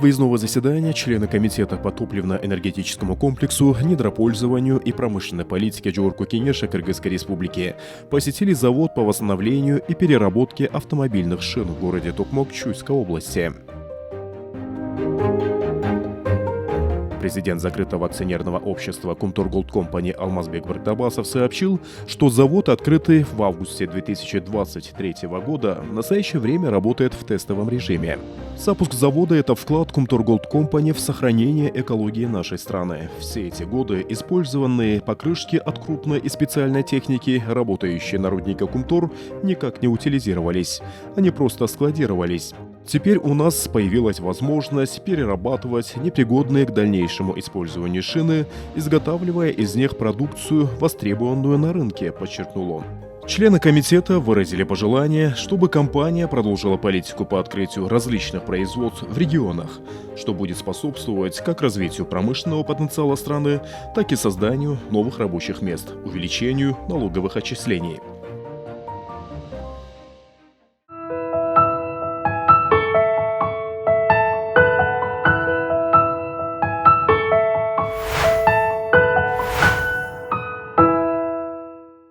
выездного заседания члены Комитета по топливно-энергетическому комплексу, недропользованию и промышленной политике Джугурку-Кенеша Кыргызской Республики посетили завод по восстановлению и переработке автомобильных шин в городе Токмок Чуйской области. Президент закрытого акционерного общества Кумтор Голд Компани Алмазбек Бартабасов сообщил, что завод, открытый в августе 2023 года, в настоящее время работает в тестовом режиме. Запуск завода – это вклад Кумтор Голд Компани в сохранение экологии нашей страны. Все эти годы использованные покрышки от крупной и специальной техники, работающие на рудниках Кумтор, никак не утилизировались. Они просто складировались. Теперь у нас появилась возможность перерабатывать непригодные к дальнейшему использованию шины, изготавливая из них продукцию, востребованную на рынке, подчеркнул он. Члены комитета выразили пожелание, чтобы компания продолжила политику по открытию различных производств в регионах, что будет способствовать как развитию промышленного потенциала страны, так и созданию новых рабочих мест, увеличению налоговых отчислений.